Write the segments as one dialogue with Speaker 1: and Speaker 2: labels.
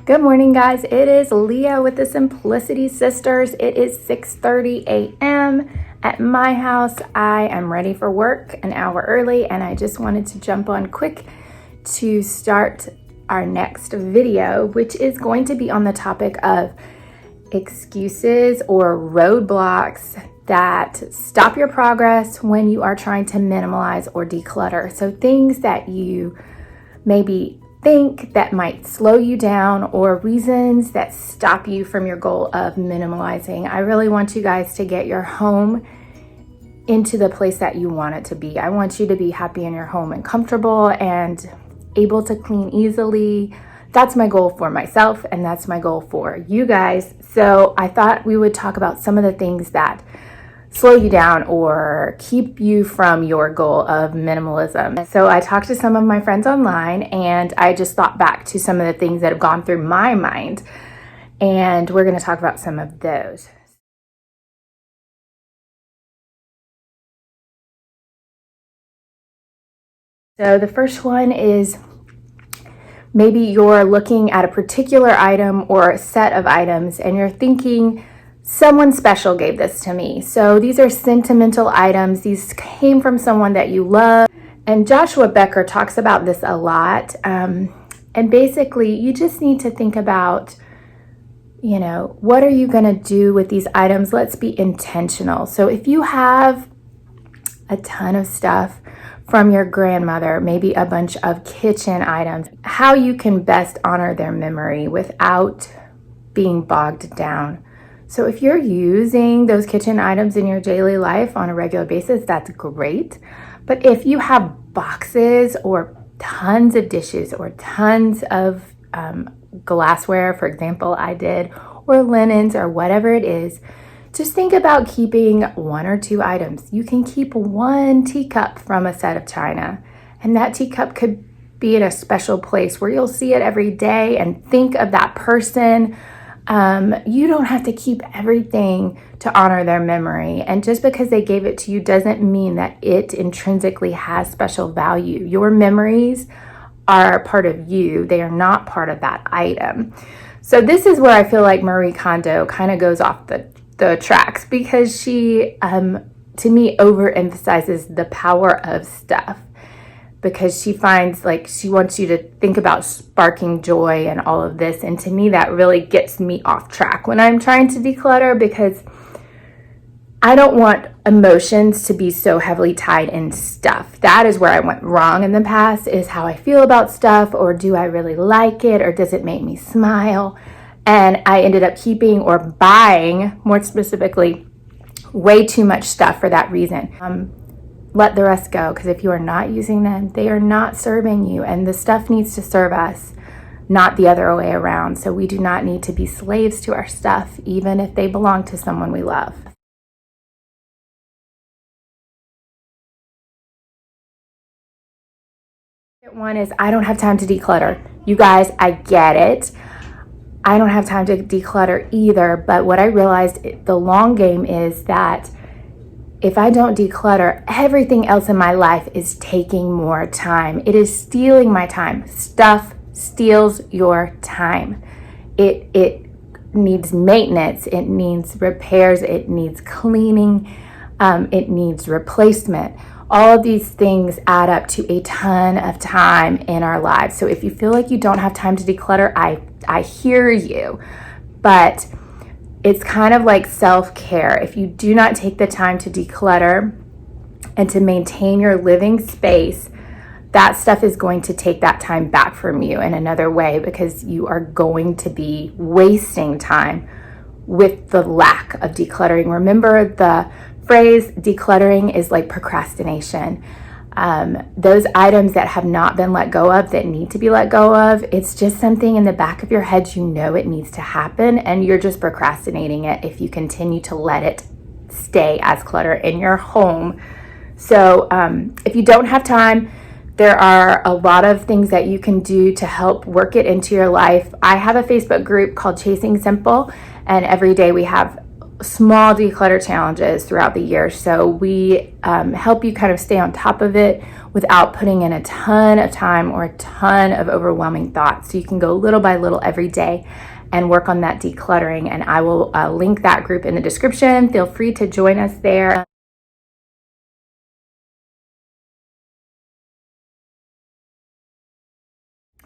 Speaker 1: Good morning, guys. It is Leah with the Simplicity Sisters. It is 6:30 a.m. at my house. I am ready for work an hour early, and I just wanted to jump on quick to start our next video, which is going to be on the topic of excuses or roadblocks that stop your progress when you are trying to minimalize or declutter. So things that you maybe think that might slow you down, or reasons that stop you from your goal of minimalizing. I really want you guys to get your home into the place that you want it to be. I want you to be happy in your home and comfortable and able to clean easily. That's my goal for myself, and that's my goal for you guys. So I thought we would talk about some of the things that slow you down or keep you from your goal of minimalism. So I talked to some of my friends online, and I just thought back to some of the things that have gone through my mind, and we're going to talk about some of those. So the first one is maybe you're looking at a particular item or a set of items and you're thinking, someone special gave this to me. So these are sentimental items. These came from someone that you love. And Joshua Becker talks about this a lot. And basically, you just need to think about, what are you going to do with these items? Let's be intentional. So if you have a ton of stuff from your grandmother, maybe a bunch of kitchen items, how you can best honor their memory without being bogged down. So if you're using those kitchen items in your daily life on a regular basis, that's great. But if you have boxes or tons of dishes or tons of glassware, for example, I did, or linens or whatever it is, just think about keeping one or two items. You can keep one teacup from a set of china, and that teacup could be in a special place where you'll see it every day and think of that person. You don't have to keep everything to honor their memory. And just because they gave it to you doesn't mean that it intrinsically has special value. Your memories are part of you. They are not part of that item. So this is where I feel like Marie Kondo kind of goes off the tracks, because she, to me, overemphasizes the power of stuff. Because she finds, she wants you to think about sparking joy and all of this. And to me, that really gets me off track when I'm trying to declutter, because I don't want emotions to be so heavily tied in stuff. That is where I went wrong in the past, is how I feel about stuff, or do I really like it, or does it make me smile? And I ended up keeping or buying, more specifically, way too much stuff for that reason. Let the rest go, because if you are not using them, they are not serving you, and the stuff needs to serve us, not the other way around. So we do not need to be slaves to our stuff, even if they belong to someone we love. One is, I don't have time to declutter. You guys, I get it. I don't have time to declutter either, but what I realized, the long game is that if I don't declutter, everything else in my life is taking more time. It is stealing my time. Stuff steals your time. It needs maintenance. It needs repairs. It needs cleaning. It needs replacement. All of these things add up to a ton of time in our lives. So if you feel like you don't have time to declutter, I hear you, but it's kind of like self-care. If you do not take the time to declutter and to maintain your living space, that stuff is going to take that time back from you in another way, because you are going to be wasting time with the lack of decluttering. Remember the phrase, decluttering is like procrastination. Those items that have not been let go of, that need to be let go of, it's just something in the back of your head, it needs to happen, and you're just procrastinating it if you continue to let it stay as clutter in your home. So if you don't have time, there are a lot of things that you can do to help work it into your life. I have a Facebook group called Chasing Simple, and every day we have small declutter challenges throughout the year. So we help you kind of stay on top of it without putting in a ton of time or a ton of overwhelming thoughts. So you can go little by little every day and work on that decluttering. And I will link that group in the description. Feel free to join us there.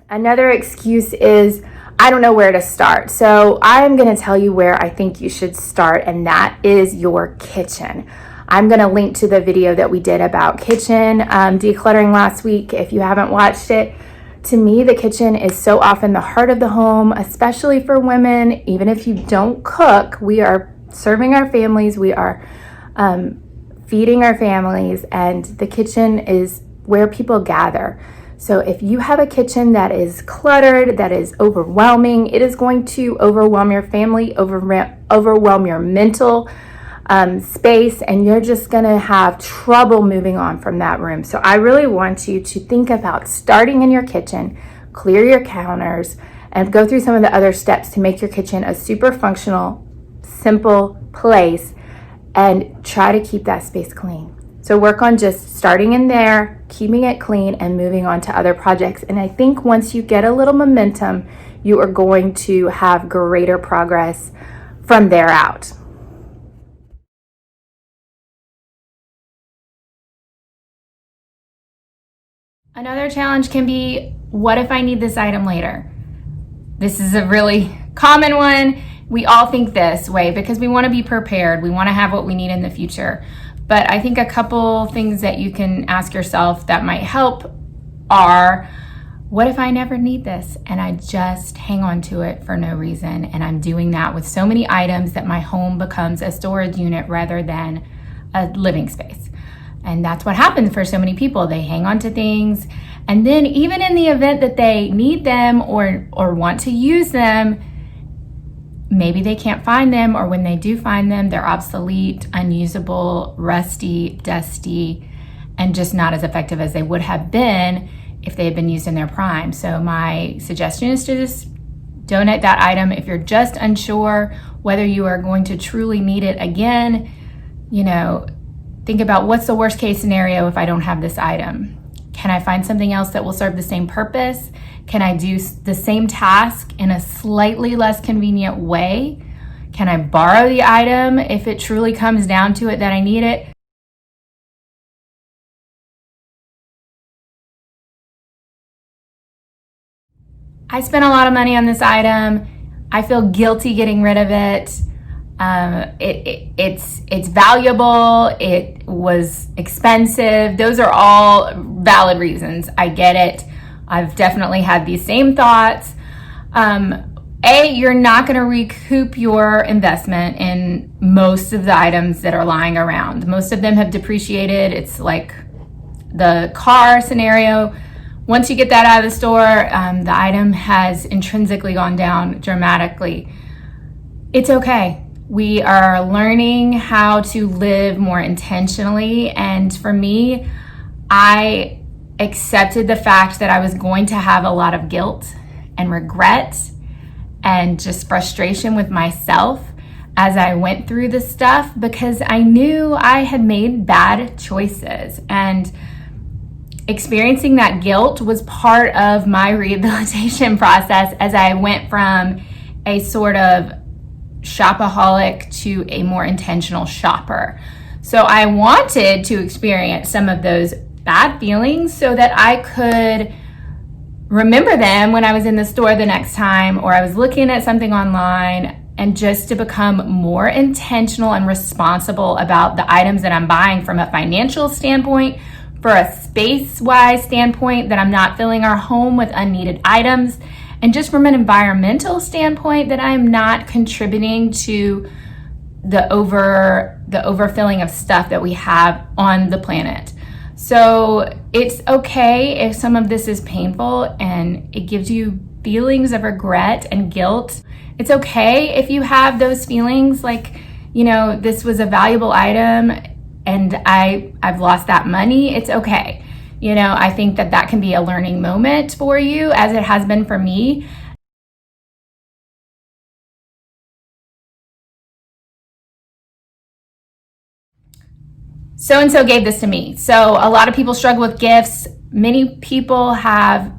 Speaker 1: Another excuse is, I don't know where to start. So I'm going to tell you where I think you should start, and that is your kitchen. I'm going to link to the video that we did about kitchen decluttering last week if you haven't watched it. To me, the kitchen is so often the heart of the home, especially for women. Even if you don't cook, we are serving our families, we are feeding our families, and the kitchen is where people gather. So if you have a kitchen that is cluttered, that is overwhelming, it is going to overwhelm your family, overwhelm your mental space, and you're just going to have trouble moving on from that room. So I really want you to think about starting in your kitchen, clear your counters, and go through some of the other steps to make your kitchen a super functional, simple place, and try to keep that space clean. So work on just starting in there, keeping it clean, and moving on to other projects. And I think once you get a little momentum, you are going to have greater progress from there out. Another challenge can be, what if I need this item later? This is a really common one. We all think this way because we want to be prepared. We want to have what we need in the future. But I think a couple things that you can ask yourself that might help are, what if I never need this and I just hang on to it for no reason? And I'm doing that with so many items that my home becomes a storage unit rather than a living space. And that's what happens for so many people. They hang on to things, and then even in the event that they need them or want to use them, maybe they can't find them, or when they do find them, they're obsolete, unusable, rusty, dusty, and just not as effective as they would have been if they had been used in their prime. So my suggestion is to just donate that item. If you're just unsure whether you are going to truly need it again, think about, what's the worst case scenario if I don't have this item? Can I find something else that will serve the same purpose? Can I do the same task in a slightly less convenient way? Can I borrow the item if it truly comes down to it that I need it? I spent a lot of money on this item. I feel guilty getting rid of it. It's valuable. It was expensive. Those are all valid reasons. I get it. I've definitely had these same thoughts. You're not going to recoup your investment in most of the items that are lying around. Most of them have depreciated. It's like the car scenario. Once you get that out of the store, the item has intrinsically gone down dramatically. It's okay. We are learning how to live more intentionally. And for me, I accepted the fact that I was going to have a lot of guilt and regret and just frustration with myself as I went through this stuff, because I knew I had made bad choices. And experiencing that guilt was part of my rehabilitation process as I went from a sort of shopaholic to a more intentional shopper. So I wanted to experience some of those bad feelings so that I could remember them when I was in the store the next time, or I was looking at something online, and just to become more intentional and responsible about the items that I'm buying from a financial standpoint, for a space-wise standpoint, that I'm not filling our home with unneeded items, and just from an environmental standpoint, that I'm not contributing to the overfilling of stuff that we have on the planet. So it's okay if some of this is painful and it gives you feelings of regret and guilt. It's okay if you have those feelings like, this was a valuable item and I've lost that money. It's okay. I think that can be a learning moment for you, as it has been for me. so-and-so gave this to me. So a lot of people struggle with gifts. Many people have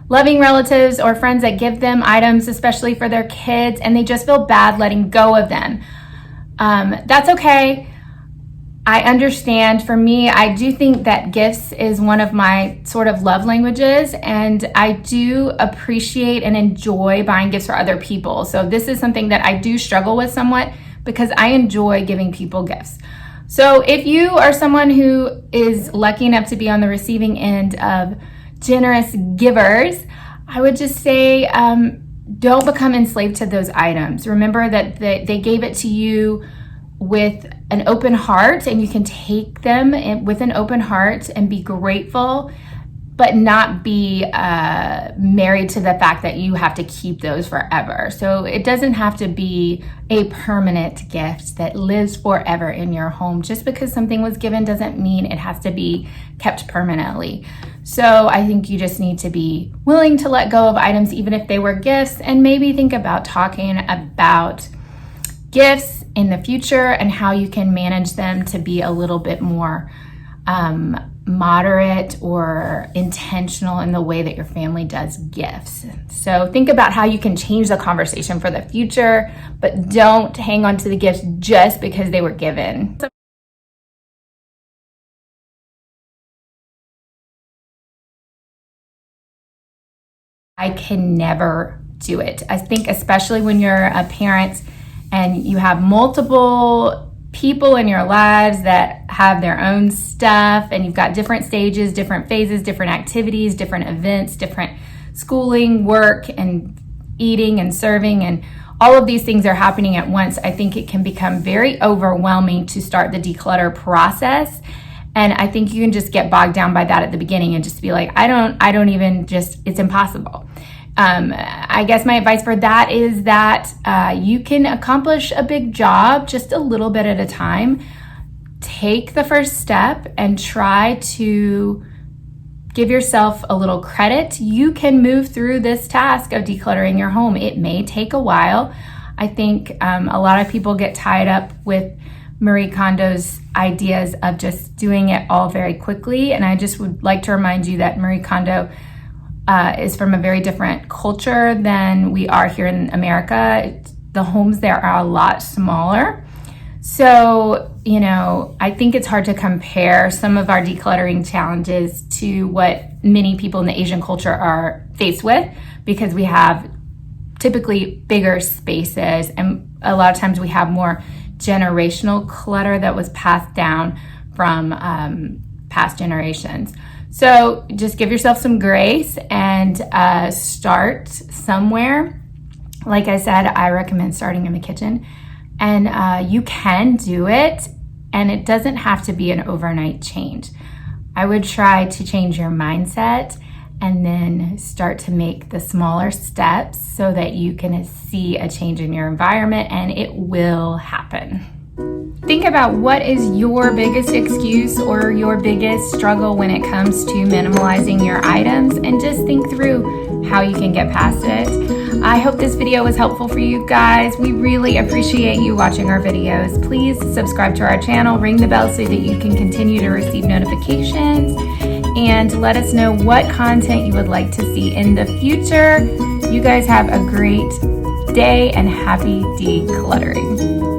Speaker 1: loving relatives or friends that give them items, especially for their kids, and they just feel bad letting go of them. That's okay. I understand. For me, I do think that gifts is one of my sort of love languages, and I do appreciate and enjoy buying gifts for other people. So this is something that I do struggle with somewhat because I enjoy giving people gifts. So if you are someone who is lucky enough to be on the receiving end of generous givers, I would just say don't become enslaved to those items. Remember that they gave it to you with an open heart, and you can take them with an open heart and be grateful, but not be married to the fact that you have to keep those forever. So it doesn't have to be a permanent gift that lives forever in your home. Just because something was given doesn't mean it has to be kept permanently. So I think you just need to be willing to let go of items, even if they were gifts, and maybe think about talking about gifts in the future and how you can manage them to be a little bit more moderate or intentional in the way that your family does gifts. So think about how you can change the conversation for the future, but don't hang on to the gifts just because they were given. I can never do it. I think especially when you're a parent and you have multiple people in your lives that have their own stuff, and you've got different stages, different phases, different activities, different events, different schooling, work, and eating and serving, and all of these things are happening at once. I think it can become very overwhelming to start the declutter process. And I think you can just get bogged down by that at the beginning and just be like, I don't even it's impossible. I guess my advice for that is that you can accomplish a big job just a little bit at a time. Take the first step and try to give yourself a little credit. You can move through this task of decluttering your home. It may take a while. I think a lot of people get tied up with Marie Kondo's ideas of just doing it all very quickly. And I just would like to remind you that Marie Kondo is from a very different culture than we are here in America. The homes there are a lot smaller. So, I think it's hard to compare some of our decluttering challenges to what many people in the Asian culture are faced with, because we have typically bigger spaces, and a lot of times we have more generational clutter that was passed down from past generations. So just give yourself some grace and start somewhere. Like I said, I recommend starting in the kitchen, and you can do it, and it doesn't have to be an overnight change. I would try to change your mindset and then start to make the smaller steps so that you can see a change in your environment, and it will happen. Think about what is your biggest excuse or your biggest struggle when it comes to minimalizing your items, and just think through how you can get past it. I hope this video was helpful for you guys. We really appreciate you watching our videos. Please subscribe to our channel, ring the bell so that you can continue to receive notifications, and let us know what content you would like to see in the future. You guys have a great day and happy decluttering.